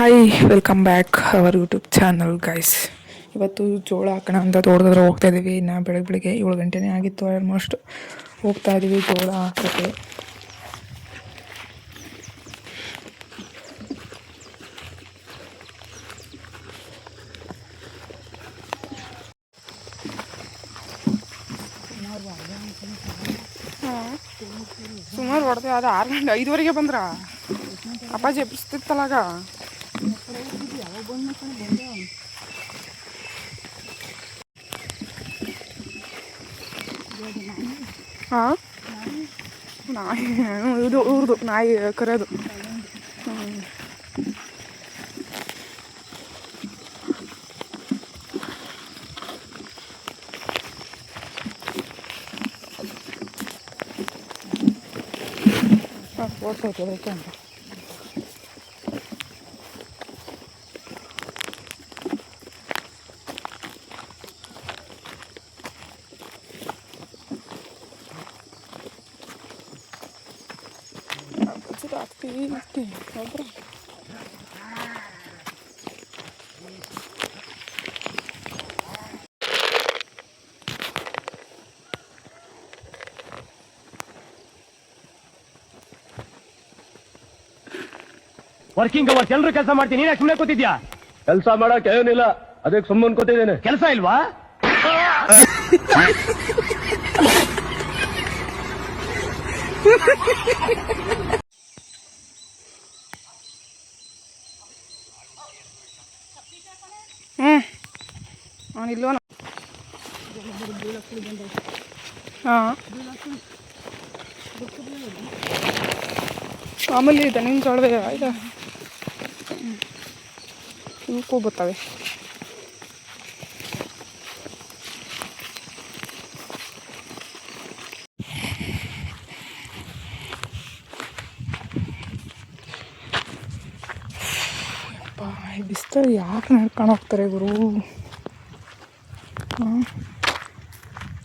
Hi welcome back our YouTube channel guys. ಇವತ್ತು ಜೋಳ ಹಾಕೋಣ ಅಂತ ತೋಟದತ್ರ ಹೋಗ್ತಾ ಇದ್ದೀವಿ. ಇನ್ನು ಬೆಳಗ್ಗೆ 7 ಗಂಟೆನೇ ಆಗಿತ್ತು ಆಲ್ಮೋಸ್ಟ್. ಹೋಗ್ತಾ ಇದ್ದೀವಿ ಜೋಳ ಹಾಕೋಕ್ಕೆ. ಸುಮಾರು ಹೊಡೆದೆ. ಅದು 6 ಗಂಟೆ 5:15 ಬಂದ್ರ ಅಪ್ಪಾಜಿ ಎಬ್ಬಿಸ್ತಿತ್ತಲಾಗ. ಹಾಂ, ನಾಯಿ ಇದು ಊರ್ದು ನಾಯಿ ಕರೆಯೋದು. ಓಡ್ಸೋದು ಅದಕ್ಕೆ ಅಂತ. ವರ್ಕಿಂಗ್ ಅವರ್ಸ್ ಎಲ್ಲರೂ ಕೆಲಸ ಮಾಡ್ತೀನಿ, ನೀನೇ ಸುಮ್ಮನೆ ಕೂತಿದ್ಯಾ? ಕೆಲಸ ಮಾಡಕ್ ಏನಿಲ್ಲ, ಅದಕ್ಕೆ ಸುಮ್ಮನೆ ಕೂತಿದ್ದೇನೆ. ಕೆಲಸ ಇಲ್ವಾ? ಅವನಿಲ್ವ? ಹಾಂ, ಮಾಮೂಲಿ ಇದೆ ನಿನ್ನ ಜೋಳವೇ ಇದೆ. ಇವಕ್ಕೂ ಬರ್ತವೆ. ಬಿಸ್ತಳು ಯಾಕೆ ನಡ್ಕೊಂಡು ಹೋಗ್ತಾರೆ ಗುರು?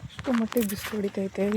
ಅಷ್ಟು ಮಟ್ಟಿಗೆ ಬಿಸಿಲು ಹೊಡಿತೈತೆ.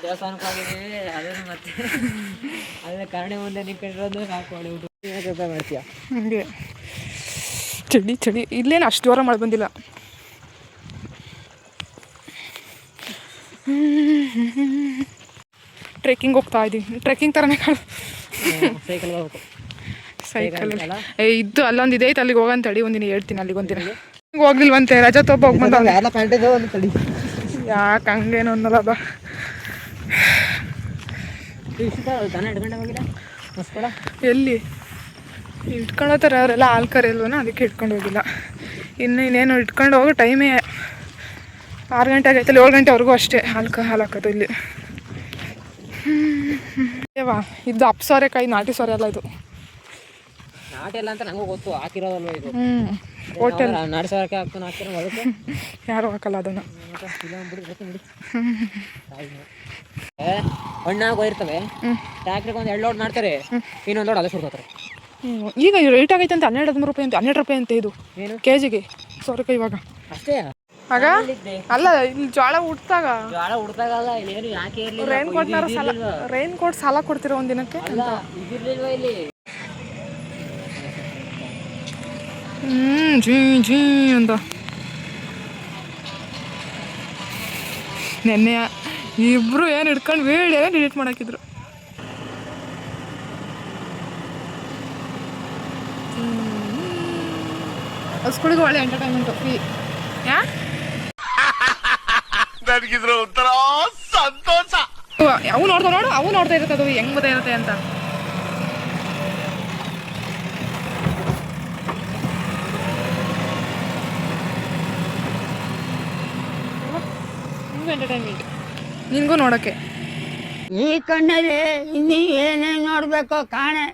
ದೇವಸ್ಥಾನಕ್ಕೆ ಹೋಗಿದ್ದೀವಿ, ಅದನ್ನು ಮತ್ತೆ ಅದೇ ಕರಣೆ ಮುಂದೆ ನಿಂತ್ಕೊಂಡಿರೋದು ಸಾಕು. ಕೆಲಸ ಮಾಡ್ತೀಯ ಹಂಗೆ ಚಳಿ ಚಳಿ. ಇಲ್ಲೇನು ಅಷ್ಟು ಜೋರ ಮಳೆ ಬಂದಿಲ್ಲ. ಟ್ರೆಕ್ಕಿಂಗ್ ಹೋಗ್ತಾ ಇದ್ದೀವಿ. ಟ್ರೆಕ್ಕಿಂಗ್ ಥರನೇ ಸೈಕಲ್ ಹೋಗ್ಬೇಕು. ಸೈಕಲ್ ಇದ್ದು ಅಲ್ಲೊಂದು ಇದೆ ಐತೆ, ಅಲ್ಲಿಗೆ ಹೋಗಂತ ತಡಿ. ಒಂದಿನ ಹೇಳ್ತೀನಿ, ಅಲ್ಲಿಗೆ ಒಂದಿನ ಹೋಗ್ಲಿಲ್ವಂತೆ. ರಜಾ ತೊಬ್ಬ ಹೋಗ್ಬಂದ. ಯಾಕೆ ಹಂಗೇನು ಅನ್ನಲ್ಲ ಬಾ. ಎಲ್ಲಿ ಇಟ್ಕೊಂಡು ಹೋಗ್ತಾರೆ ಅವರೆಲ್ಲ? ಆಲ್ಕರ್ ಇಲ್ವನ, ಅದಕ್ಕೆ ಇಟ್ಕೊಂಡು ಹೋಗಿಲ್ಲ. ಇನ್ನೇನು ಇಟ್ಕೊಂಡು ಹೋಗೋ ಟೈಮೇ 6 ಗಂಟೆ ಆಗೈತಲ್ಲ. 7 ಗಂಟೆವರೆಗೂ ಅಷ್ಟೇ ಹಾಲು ಹಾಕೋದು ಇಲ್ಲಿ. ವಾ, ಇದು ಅಪ್ಸೋರೆಕಾಯಿ, ನಾಟಿ ಸೋರೆ ಅಲ್ಲ ಇದು. ನಾಟಿ ಎಲ್ಲ ಅಂತ ನಂಗೂ ಗೊತ್ತು, ಹಾಕಿರೋದಲ್ವ ಇದು. ಹೋಟೆಲ್ ನಾಟಿ ಸೋರೆಕಾಯಿ ಹಾಕ್ತಾನೆ, ಹಾಕ್ತಾನೆ ಅದಕ್ಕೆ ಯಾರು ಹಾಕಲ್ಲ ಅದನ್ನು. ಹಣ್ಣಾಗಿ ಹೋಗಿರ್ತವೆ. ಟ್ಯಾಕ್ಟ್ರಿಗೆ ಒಂದು 2 ಲೋಡ್ ಮಾಡ್ತಾರೆ, ಇನ್ನೊಂದು ಲೋಡ್ ಅದೇ ಸುಡ್ತಾರೆ. ಈಗ ರೇಟ್ ಆಗೈತೆ ಅಂತ 12-13 ರೂಪಾಯಿ ಅಂತ. 12 ರೂಪಾಯಿ ಅಂತ ಇದು ಕೆಜಿಗೆ ಸೋರೆಕಾಯಿ ಇವಾಗ. ಅಷ್ಟೇ ಆಗ ಅಲ್ಲ, ಇಲ್ಲಿ ಜೋಳ ಹುಟ್ಟಾಗ ಜೋಳ ಹುಡ್ದಾಗಲ್ಲ, ಇಲ್ಲೇನು ಯಾಕೆ ಇರಲಿಲ್ಲ. ರೈನ್ ಕೋಟ್ ಸಾಲ ಕೊಡ್ತಿರೋ ಒಂದಿನಕ್ಕೆ ಇದಿರ್ಲಿಲ್ವ ಇಲ್ಲಿ. ಜೀ ಜೀ ಅಂತ ನೆನ್ನೆ ಇಬ್ರು ಏನು ಹಿಡ್ಕೊಂಡು ವೀಡಿಯೋನ ಡಿಲೀಟ್ ಮಾಡಾಕಿದ್ರು. ಹಸ್ಗಳಿಗೂ ಒಳ್ಳೆ ಎಂಟರ್ಟೈನ್ಮೆಂಟು ಫ್ರೀ. ನನಗಿದ್ರ ಒಂಥರ ಸಂತೋಷ. ಅವು ನೋಡು ಅವು ನೋಡ್ತಾ ಇರುತ್ತೆ ಅದು ಹೆಂಗ್ ಬದ ಇರುತ್ತೆ ಅಂತ. ಎಂಟರ್ಟೈನ್ಮೆಂಟ್ ನಿನ್ಗೂ ನೋಡೋಕ್ಕೆ. ಈ ಕಣ್ಣಲ್ಲಿ ಇನ್ನೀ ಏನೇನು ನೋಡ್ಬೇಕೋ ಕಾಣೆ.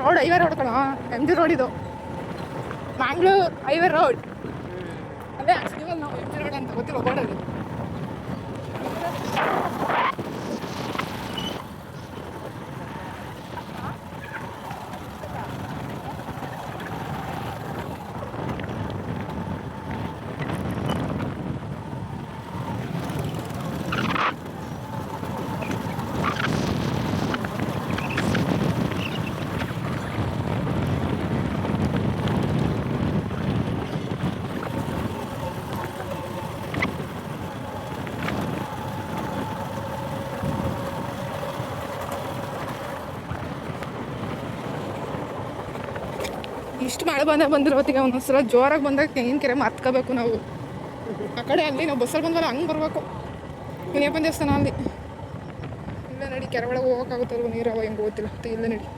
ರೋಡ್ ಹೈವೇ ರೋಡ್ ಕಣ, MG ರೋಡ್ ಇದು, ಮ್ಯಾಂಗ್ಳೂರ್ ಹೈವೇ ರೋಡ್. ಅದೇ ಇವಾಗ ನಾವು MG ರೋಡ್ ಅಂತ ಗೊತ್ತಿಲ್ಲ ಬೋರ್ಡಲ್ಲಿ. ಇಷ್ಟು ಮಳೆ ಬಂದಿರೋ ಹೊತ್ತಿಗೆ ಒಂದೊಂದ್ಸಲ ಜೋರಾಗಿ ಬಂದಾಗ ತೆಂಗಿನ ಕೆರೆ ಮರ್ತ್ಕೋಬೇಕು ನಾವು. ಆ ಕಡೆ ಅಲ್ಲಿ ನಾವು ಬಸ್ಸಲ್ಲಿ ಬಂದಲ್ಲ ಹಂಗೆ ಬರಬೇಕು. ಮುನಿಯಪ್ಪನ ದೇವಸ್ಥಾನ ಅಲ್ಲಿ ಇಲ್ಲೇ ನಡಿ, ಕೆರೆ ಒಳಗೆ ಹೋಗೋಕ್ಕಾಗುತ್ತಲ್ವ, ನೀರವ ಹೆಂಗೆ ಗೊತ್ತಿಲ್ಲ, ಇಲ್ಲೇ ನಡಿ.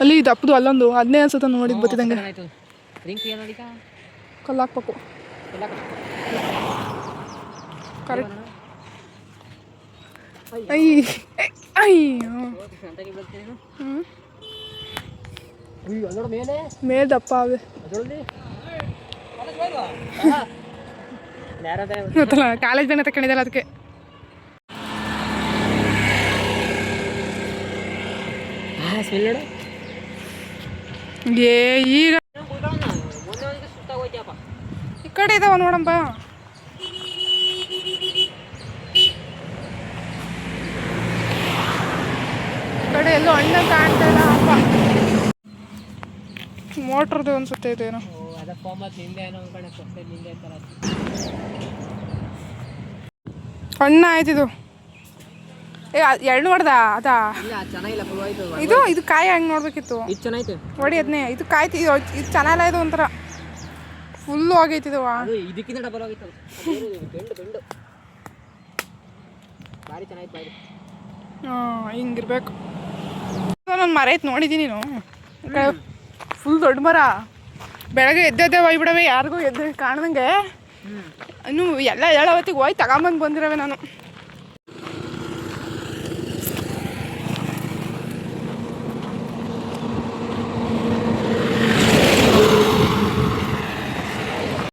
ಅಲ್ಲಿ ದಪ್ಪದು ಅಲ್ಲೊಂದು ಅದನ್ನೇ ಅನ್ಸುತ್ತ ನೋಡಿದ್ ಬತ್ತಿದಂಗೆ. ಕಲ್ಲು ಹಾಕ್ಬೇಕು ಕರೆಕ್ಟ್. ಮೇಲೆ ದಪ್ಪ ಅವೆ ಗೊತ್ತಲ್ಲ, ಕಾಲೇಜ್ ಬೇನೆ ತಕೊಂಡಿದ್ದಲ್ಲ ಅದಕ್ಕೆ. ಏ ಈಗ ಈ ಕಡೆ ಇದಾವ ನೋಡಂಬ. ಈ ಕಡೆ ಎಲ್ಲೋ ಹಣ್ಣ ಕಾಣ್ತಾ ಇಲ್ಲ ಅಪ್ಪ. ಮೋಟ್ರದ್ದು ಅನ್ಸುತ್ತೆ ಇದೇನೋ. ಹಣ್ಣ ಆಯ್ತಿದು. ಎರಡು ನೋಡ್ದ ಅದಾ ಇದು ಇದು ಕಾಯಿ ಹಂಗೆ ನೋಡ್ಬೇಕಿತ್ತು. ನೋಡಿ ಅದನ್ನೇ ಇದು ಕಾಯಿ ಇದು ಚೆನ್ನಾಗಿಲ್ಲ. ಇದು ಒಂಥರ ಫುಲ್ಲು ಆಗೈತಿದು. ಹಾಂ ಹಿಂಗಿರ್ಬೇಕು. ನಾನು ಮರ ಐತೆ ನೋಡಿದ್ದೀನಿ ನೀನು, ಫುಲ್ ದೊಡ್ಡ ಮರ. ಬೆಳಗ್ಗೆ ಎದ್ದೆ ಹೋಗ್ಬಿಡವೆ, ಯಾರಿಗೂ ಎದ್ದು ಕಾಣ್ದಂಗೆ. ಇನ್ನು ಎಲ್ಲ ಹೇಳೋವತ್ತಿಗೆ ಹೋಗಿ ತಗೊಂಬಂದು ಬಂದಿರವೆ ನಾನು.